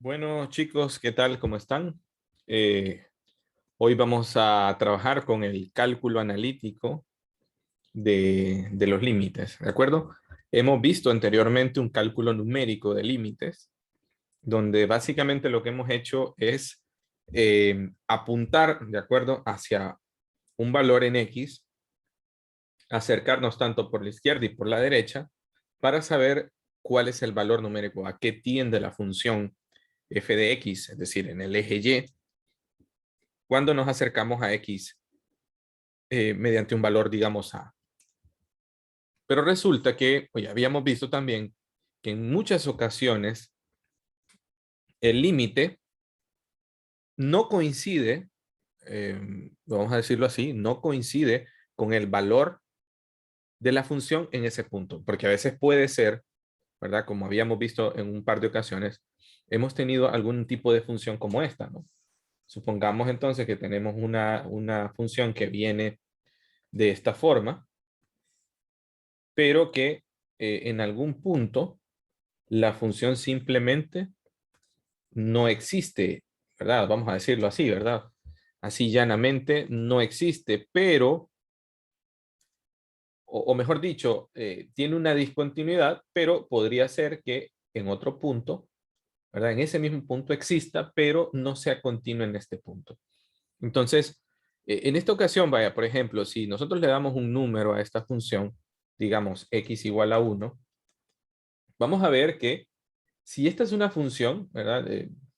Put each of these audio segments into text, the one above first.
Bueno, chicos, ¿qué tal? ¿Cómo están? Eh, Hoy vamos a trabajar con el cálculo analítico de los límites, ¿de acuerdo? Hemos visto anteriormente un cálculo numérico de límites, donde básicamente lo que hemos hecho es apuntar, ¿de acuerdo?, hacia un valor en X, acercarnos tanto por la izquierda y por la derecha para saber cuál es el valor numérico, a qué tiende la función f de X, es decir, en el eje Y cuando nos acercamos a X mediante un valor, digamos, A. Pero resulta que, oye, habíamos visto también que en muchas ocasiones el límite no coincide, vamos a decirlo así, no coincide con el valor de la función en ese punto, porque a veces puede ser, ¿verdad? Como habíamos visto en un par de ocasiones, hemos tenido algún tipo de función como esta, ¿no? Supongamos entonces que tenemos una función que viene de esta forma, pero que en algún punto la función simplemente no existe, ¿verdad? Vamos a decirlo así, ¿verdad? Así llanamente no existe, pero, o mejor dicho, tiene una discontinuidad, pero podría ser que en otro punto, ¿verdad? En ese mismo punto exista, pero no sea continua en este punto. Entonces, en esta ocasión, vaya, por ejemplo, si nosotros le damos un número a esta función, digamos x igual a 1, vamos a ver que si esta es una función, ¿verdad?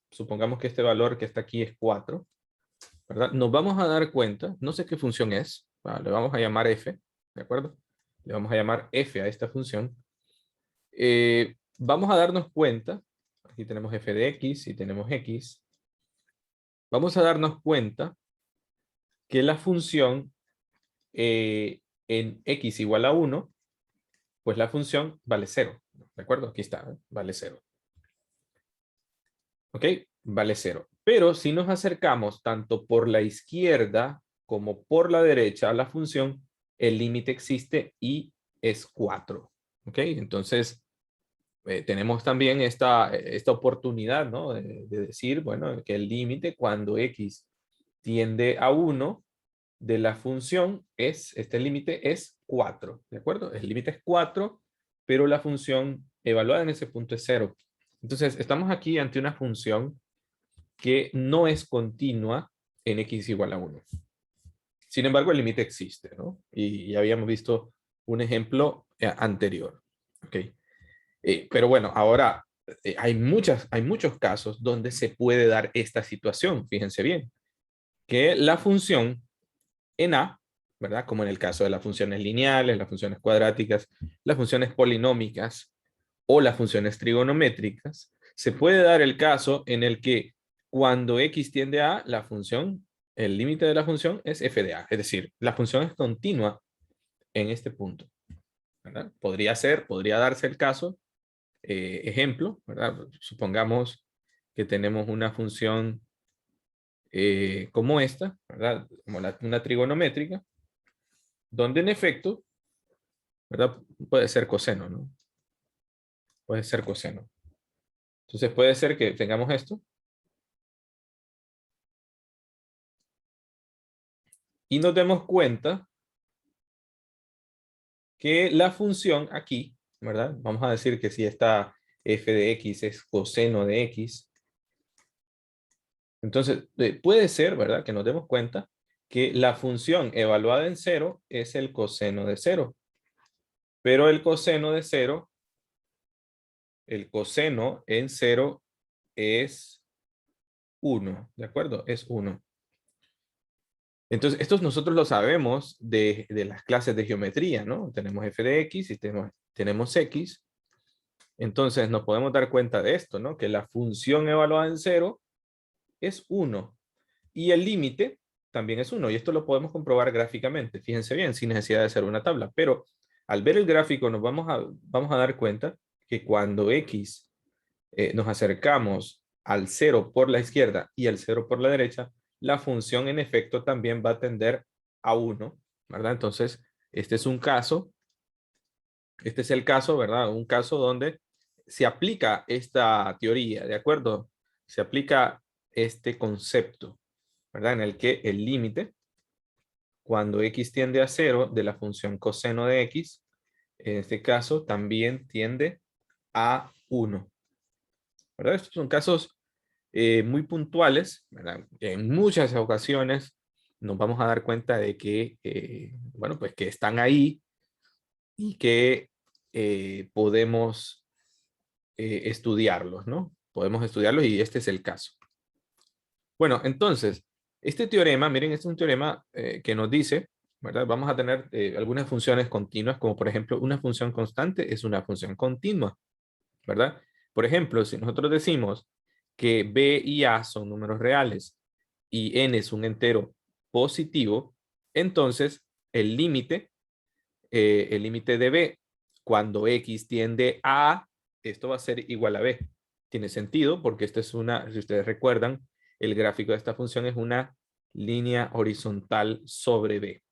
Supongamos que este valor que está aquí es 4, ¿verdad? Nos vamos a dar cuenta, no sé qué función es, le vamos a llamar f, ¿de acuerdo? Le vamos a llamar f a esta función. Vamos a darnos cuenta, aquí tenemos f de x y tenemos x, vamos a darnos cuenta que la función en x igual a 1, pues la función vale 0, ¿de acuerdo? Aquí está, vale 0. ¿Ok? Vale 0. Pero si nos acercamos tanto por la izquierda como por la derecha a la función, el límite existe y es 4. ¿Ok? Entonces, tenemos también esta oportunidad, ¿no? De decir, bueno, que el límite cuando x tiende a 1 de la función este límite es 4, ¿de acuerdo? El límite es 4, pero la función evaluada en ese punto es 0. Entonces, estamos aquí ante una función que no es continua en x igual a 1. Sin embargo, el límite existe, ¿no? Y ya habíamos visto un ejemplo anterior. ¿Ok? Pero bueno, ahora hay muchos casos donde se puede dar esta situación, fíjense bien, que la función en A, ¿verdad? Como en el caso de las funciones lineales, las funciones cuadráticas, las funciones polinómicas o las funciones trigonométricas, se puede dar el caso en el que cuando x tiende a la función, el límite de la función es f de a, es decir, la función es continua en este punto, ¿verdad? Podría darse el caso, ejemplo, ¿verdad? Supongamos que tenemos una función como esta, ¿verdad? Como una trigonométrica, donde en efecto, ¿verdad? Puede ser coseno, ¿no? Puede ser coseno. Entonces puede ser que tengamos esto y nos demos cuenta que la función aquí, ¿verdad? Vamos a decir que si esta f de x es coseno de x, entonces puede ser, ¿verdad? Que nos demos cuenta que la función evaluada en 0 es el coseno de 0, pero el coseno en 0 es 1, ¿de acuerdo? Es 1. Entonces, estos nosotros lo sabemos de las clases de geometría, ¿no? Tenemos f de x y tenemos x. Entonces, nos podemos dar cuenta de esto, ¿no? Que la función evaluada en 0 es 1. Y el límite también es 1. Y esto lo podemos comprobar gráficamente. Fíjense bien, sin necesidad de hacer una tabla. Pero al ver el gráfico nos vamos a dar cuenta que cuando x nos acercamos al 0 por la izquierda y al 0 por la derecha, la función en efecto también va a tender a 1, ¿verdad? Entonces, este es un caso, este es el caso, ¿verdad? Un caso donde se aplica esta teoría, ¿de acuerdo? se aplica este concepto, ¿verdad? En el que el límite, cuando x tiende a 0 de la función coseno de x, en este caso también tiende a 1, ¿verdad? Estos son casos muy puntuales, ¿verdad? En muchas ocasiones nos vamos a dar cuenta de que, bueno, pues que están ahí y que podemos estudiarlos, ¿no? Podemos estudiarlos y este es el caso. Bueno, entonces, este teorema, miren, este es un teorema que nos dice, ¿verdad? Vamos a tener algunas funciones continuas, como por ejemplo, una función constante es una función continua, ¿verdad? Por ejemplo, si nosotros decimos que b y a son números reales y n es un entero positivo, entonces el límite de b cuando x tiende a A, esto va a ser igual a b. Tiene sentido porque esto es una, si ustedes recuerdan, el gráfico de esta función es una línea horizontal sobre b.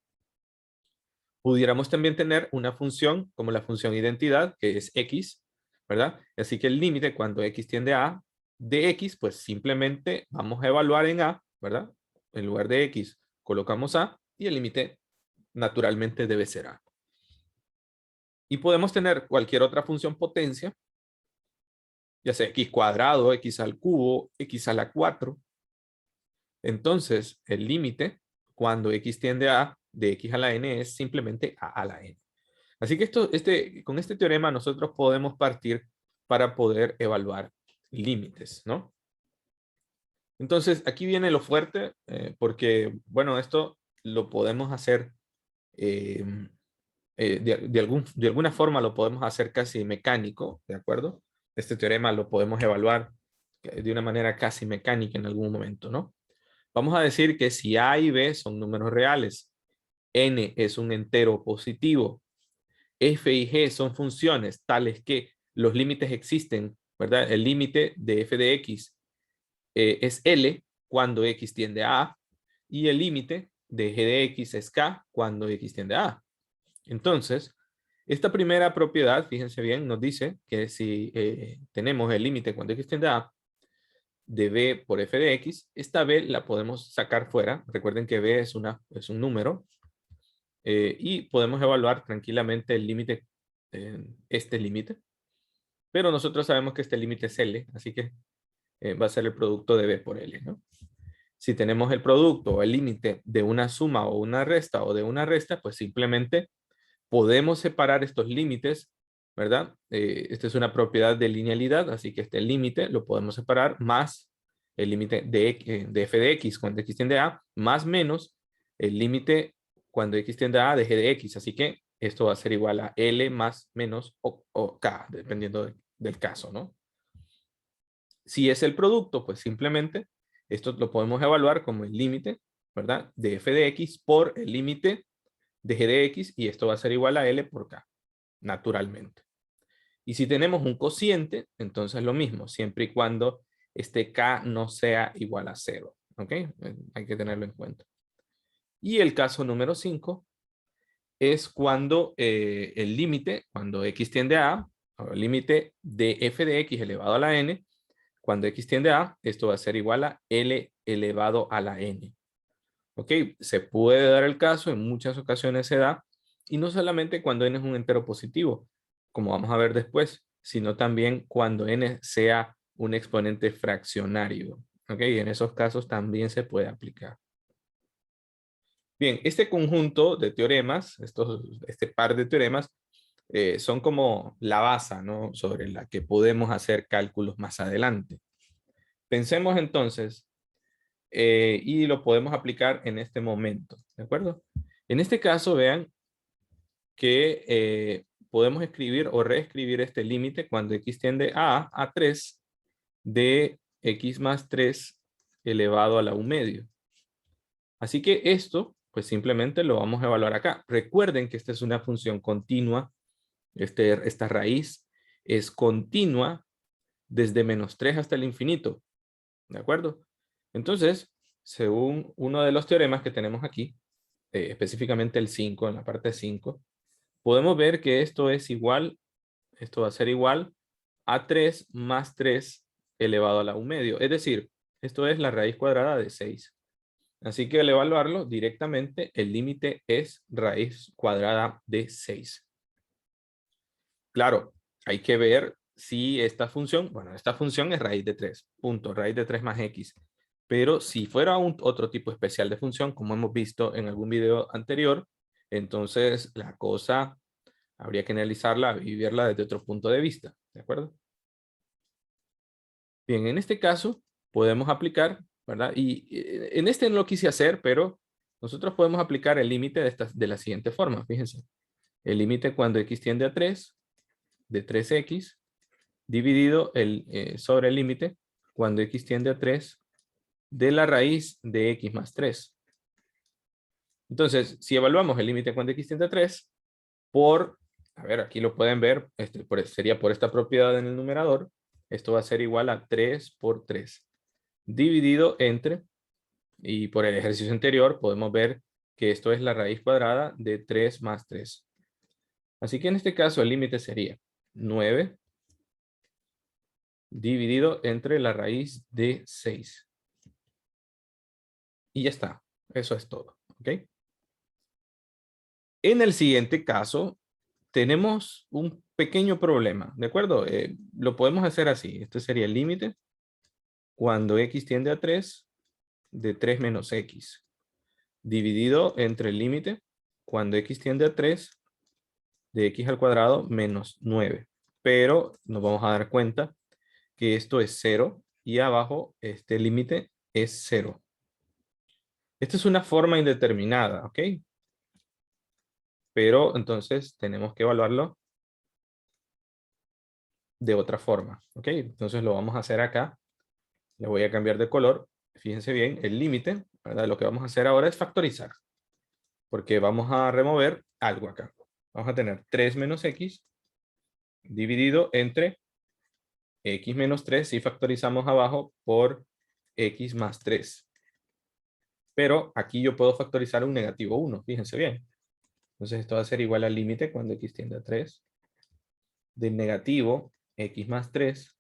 Pudiéramos también tener una función como la función identidad, que es x, ¿verdad? Así que el límite cuando x tiende a A de x, pues simplemente vamos a evaluar en A, ¿verdad? En lugar de x colocamos A y el límite naturalmente debe ser A. Y podemos tener cualquier otra función potencia, ya sea x cuadrado, x al cubo, x a la 4. Entonces, el límite cuando x tiende a de x a la n es simplemente a la n. Así que con este teorema nosotros podemos partir para poder evaluar límites, ¿no? Entonces, aquí viene lo fuerte, porque, bueno, esto lo podemos hacer, eh, de alguna forma lo podemos hacer casi mecánico, ¿de acuerdo? Este teorema lo podemos evaluar de una manera casi mecánica en algún momento, ¿no? Vamos a decir que si A y B son números reales, N es un entero positivo, F y G son funciones tales que los límites existen, ¿verdad? El límite de f de x es L cuando x tiende a A y el límite de g de x es K cuando x tiende a A. Entonces, esta primera propiedad, fíjense bien, nos dice que si tenemos el límite cuando x tiende a A de b por f de x, esta b la podemos sacar fuera. Recuerden que b es un número y podemos evaluar tranquilamente el límite, este límite. Pero nosotros sabemos que este límite es L, así que va a ser el producto de b por L, ¿no? Si tenemos el producto o el límite de una suma o una resta o de una resta, pues simplemente podemos separar estos límites, ¿verdad? Esta es una propiedad de linealidad, así que este límite lo podemos separar más el límite de f de x cuando x tiende a A, más menos el límite cuando x tiende a A de g de x. Así que esto va a ser igual a L más menos o K, dependiendo del caso, ¿no? Si es el producto, pues simplemente esto lo podemos evaluar como el límite, ¿verdad? De f de x por el límite de g de x y esto va a ser igual a L por K, naturalmente. Y si tenemos un cociente, entonces lo mismo, siempre y cuando este K no sea igual a 0. ¿Ok? Hay que tenerlo en cuenta. Y el caso número 5 es cuando el límite, cuando x tiende a A, o el límite de f de x elevado a la n, cuando x tiende a A, esto va a ser igual a L elevado a la n. ¿Ok? Se puede dar el caso, en muchas ocasiones se da, y no solamente cuando n es un entero positivo, como vamos a ver después, sino también cuando n sea un exponente fraccionario. ¿Ok? Y en esos casos también se puede aplicar. Bien, este conjunto de teoremas, este par de teoremas, son como la base, ¿no? Sobre la que podemos hacer cálculos más adelante. Pensemos entonces, y lo podemos aplicar en este momento, ¿de acuerdo? En este caso, vean que podemos escribir o reescribir este límite cuando x tiende a 3 de x más 3 elevado a la u medio. Así que esto, pues simplemente lo vamos a evaluar acá. Recuerden que esta es una función continua. Esta raíz es continua desde menos 3 hasta el infinito. ¿De acuerdo? Entonces, según uno de los teoremas que tenemos aquí, específicamente el 5, en la parte 5, podemos ver que esto va a ser igual a 3 más 3 elevado a la 1 medio. Es decir, esto es la raíz cuadrada de 6. Así que al evaluarlo directamente, el límite es raíz cuadrada de 6. Claro, hay que ver si esta función, bueno, esta función es raíz de 3, punto, raíz de 3 más x. Pero si fuera otro tipo especial de función, como hemos visto en algún video anterior, entonces la cosa habría que analizarla y verla desde otro punto de vista, ¿de acuerdo? Bien, en este caso podemos aplicar, ¿verdad? Y en este no lo quise hacer, pero nosotros podemos aplicar el límite de la siguiente forma, fíjense. El límite cuando x tiende a 3, de 3x, dividido sobre el límite cuando x tiende a 3 de la raíz de x más 3. Entonces, si evaluamos el límite cuando x tiende a 3 a ver, aquí lo pueden ver, sería por esta propiedad en el numerador, esto va a ser igual a 3 por 3, dividido entre, y por el ejercicio anterior podemos ver que esto es la raíz cuadrada de 3 más 3. Así que en este caso el límite sería 9 dividido entre la raíz de 6. Y ya está. Eso es todo. ¿Ok? En el siguiente caso, tenemos un pequeño problema. ¿De acuerdo? Lo podemos hacer así. Este sería el límite cuando x tiende a 3 de 3 menos x. Dividido entre el límite cuando x tiende a 3 de x al cuadrado menos 9. Pero nos vamos a dar cuenta que esto es 0 y abajo este límite es 0. Esta es una forma indeterminada, ¿ok? Pero entonces tenemos que evaluarlo de otra forma, ¿ok? Entonces lo vamos a hacer acá. Le voy a cambiar de color. Fíjense bien, el límite, ¿verdad? Lo que vamos a hacer ahora es factorizar, porque vamos a remover algo acá. Vamos a tener 3 menos x dividido entre x menos 3 si factorizamos abajo por x más 3. Pero aquí yo puedo factorizar un negativo 1, fíjense bien. Entonces esto va a ser igual al límite cuando x tiende a 3 del negativo x más 3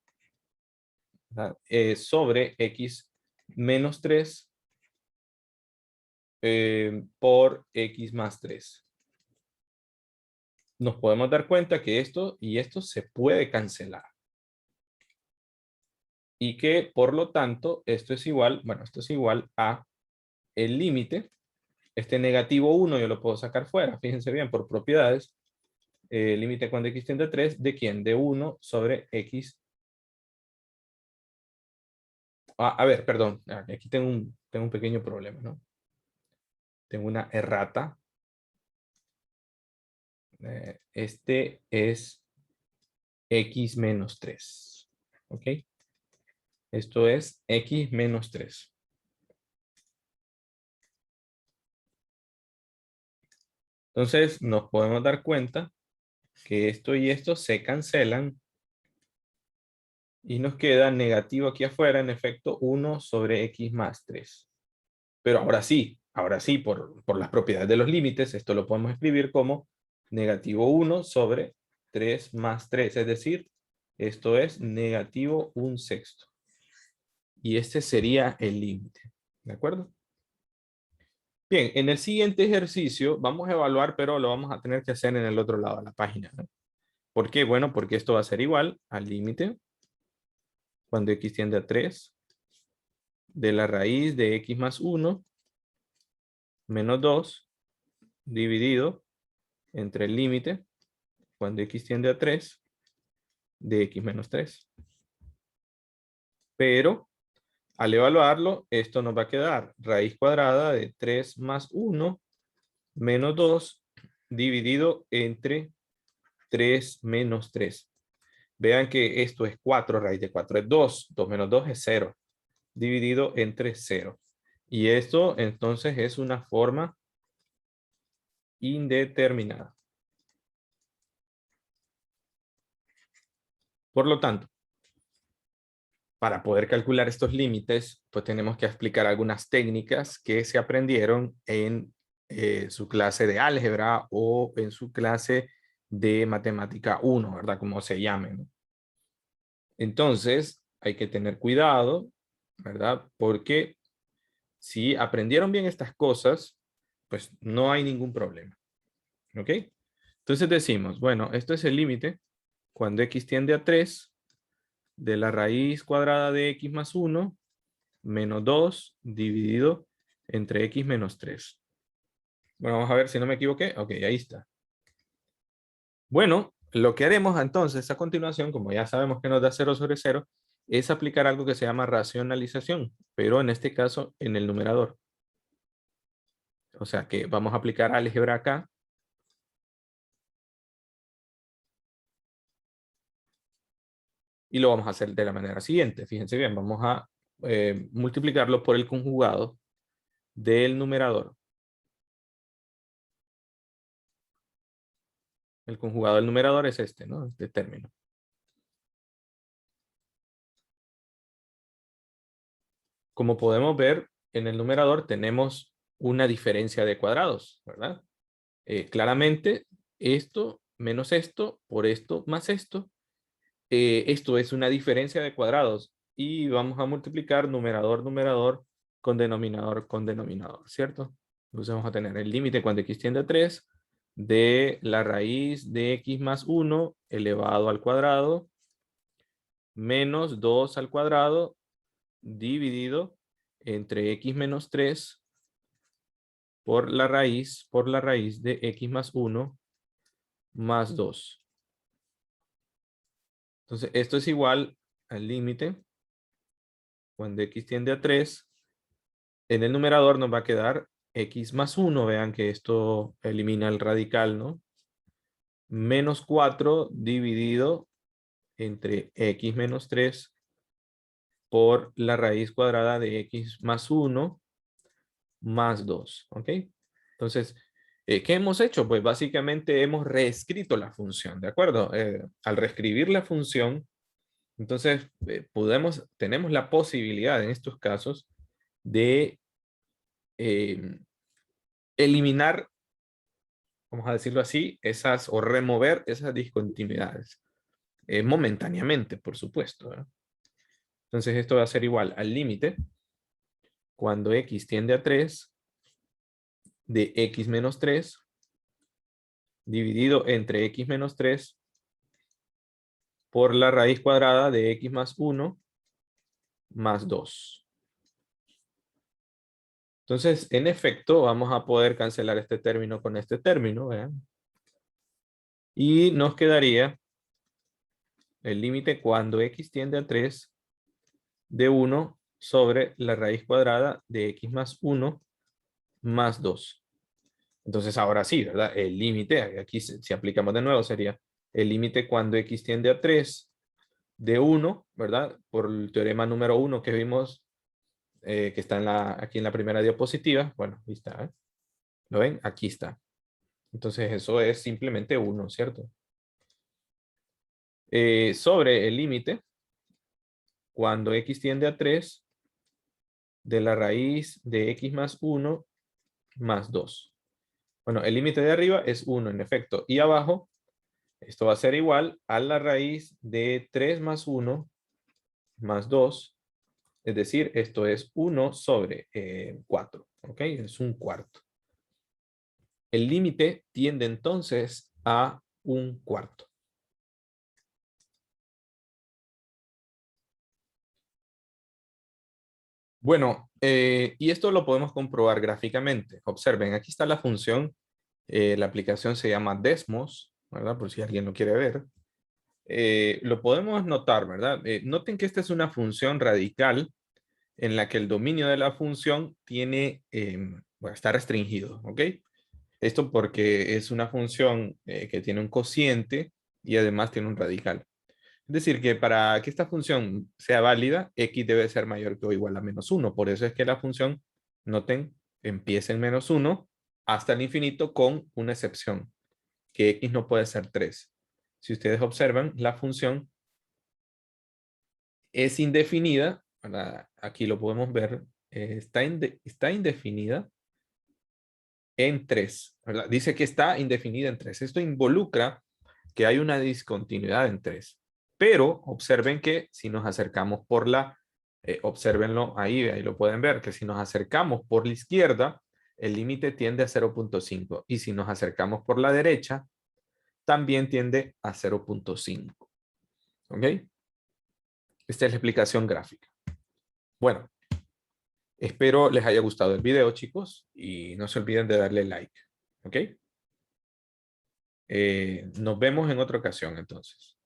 sobre x menos 3 por x más 3. Nos podemos dar cuenta que esto y esto se puede cancelar. Y que por lo tanto esto es igual, bueno, esto es igual a el límite. Este negativo 1 yo lo puedo sacar fuera, fíjense bien, por propiedades. Límite cuando x tiende a 3, ¿de quién? De 1 sobre x. A ver, perdón, aquí tengo un pequeño problema, ¿no? Tengo una errata. Este es x menos 3. ¿Ok? Esto es x menos 3. Entonces nos podemos dar cuenta que esto y esto se cancelan y nos queda negativo aquí afuera, en efecto, 1 sobre x más 3. Pero ahora sí, por las propiedades de los límites, esto lo podemos escribir como negativo 1 sobre 3 más 3, es decir, esto es negativo 1/6. Y este sería el límite, ¿de acuerdo? Bien, en el siguiente ejercicio vamos a evaluar, pero lo vamos a tener que hacer en el otro lado de la página, ¿no? ¿Por qué? Bueno, porque esto va a ser igual al límite cuando x tiende a 3 de la raíz de x más 1 menos 2 dividido entre el límite cuando x tiende a 3 de x menos 3. Pero al evaluarlo, esto nos va a quedar raíz cuadrada de 3 más 1 menos 2 dividido entre 3 menos 3. Vean que esto es 4, raíz de 4 es 2, 2 menos 2 es 0, dividido entre 0. Y esto entonces es una forma indeterminada. Por lo tanto, para poder calcular estos límites, pues tenemos que explicar algunas técnicas que se aprendieron en su clase de álgebra o en su clase de matemática 1, ¿verdad? Como se llame, ¿no? Entonces, hay que tener cuidado, ¿verdad? Porque si aprendieron bien estas cosas, pues no hay ningún problema. ¿Ok? Entonces decimos, bueno, esto es el límite cuando x tiende a 3 de la raíz cuadrada de x más 1 menos 2 dividido entre x menos 3. Bueno, vamos a ver si no me equivoqué. Ok, ahí está. Bueno, lo que haremos entonces a continuación, como ya sabemos que nos da 0 sobre 0, es aplicar algo que se llama racionalización, pero en este caso en el numerador. O sea que vamos a aplicar álgebra acá. Y lo vamos a hacer de la manera siguiente. Fíjense bien, vamos a multiplicarlo por el conjugado del numerador. El conjugado del numerador es este, ¿no? Este término. Como podemos ver, en el numerador tenemos una diferencia de cuadrados, ¿verdad? Claramente, esto menos esto por esto más esto. Esto es una diferencia de cuadrados. Y vamos a multiplicar numerador, numerador con denominador, ¿cierto? Entonces vamos a tener el límite cuando x tiende a 3 de la raíz de x más 1 elevado al cuadrado menos 2 al cuadrado dividido entre x menos 3 por la raíz de x más 1 más 2. Entonces esto es igual al límite cuando x tiende a 3. En el numerador nos va a quedar x más 1. Vean que esto elimina el radical, ¿no? Menos 4 dividido entre x menos 3 por la raíz cuadrada de x más 1 más 2. ¿Ok? Entonces, ¿qué hemos hecho? Pues básicamente hemos reescrito la función, ¿de acuerdo? Al reescribir la función, entonces tenemos la posibilidad en estos casos de eliminar, vamos a decirlo así, o remover esas discontinuidades. Momentáneamente, por supuesto, ¿verdad? Entonces esto va a ser igual al límite cuando x tiende a 3 de x menos 3 dividido entre x menos 3 por la raíz cuadrada de x más 1 más 2. Entonces, en efecto, vamos a poder cancelar este término con este término, ¿vean? Y nos quedaría el límite cuando x tiende a 3 de 1 sobre la raíz cuadrada de x más 1 más 2. Entonces ahora sí, ¿verdad? El límite, aquí si aplicamos de nuevo, sería el límite cuando x tiende a 3 de 1, ¿verdad? Por el teorema número 1 que vimos, que está aquí en la primera diapositiva. Bueno, ahí está, ¿eh? ¿Lo ven? Aquí está. Entonces eso es simplemente 1, ¿cierto? Sobre el límite, cuando x tiende a 3 de la raíz de x más 1 más 2. Bueno, el límite de arriba es 1 en efecto. Y abajo, esto va a ser igual a la raíz de 3 más 1 más 2. Es decir, esto es 1 sobre 4. ¿Ok? Es un cuarto. El límite tiende entonces a un cuarto. Bueno, y esto lo podemos comprobar gráficamente. Observen, aquí está la función. La aplicación se llama Desmos, ¿verdad? Por si alguien lo quiere ver. Lo podemos notar, ¿verdad? Noten que esta es una función radical en la que el dominio de la función bueno, está restringido, ¿ok? Esto porque es una función que tiene un cociente y además tiene un radical. Es decir, que para que esta función sea válida, x debe ser mayor que o igual a menos 1. Por eso es que la función, noten, empieza en menos 1 hasta el infinito con una excepción, que x no puede ser 3. Si ustedes observan, la función es indefinida, ¿verdad? Aquí lo podemos ver, está indefinida en 3, ¿verdad? Dice que está indefinida en 3. Esto involucra que hay una discontinuidad en 3. Pero observen que si nos acercamos por la, obsérvenlo ahí lo pueden ver, que si nos acercamos por la izquierda, el límite tiende a 0.5. Y si nos acercamos por la derecha, también tiende a 0.5. ¿Ok? Esta es la explicación gráfica. Bueno, espero les haya gustado el video, chicos, y no se olviden de darle like. ¿Ok? Nos vemos en otra ocasión, entonces.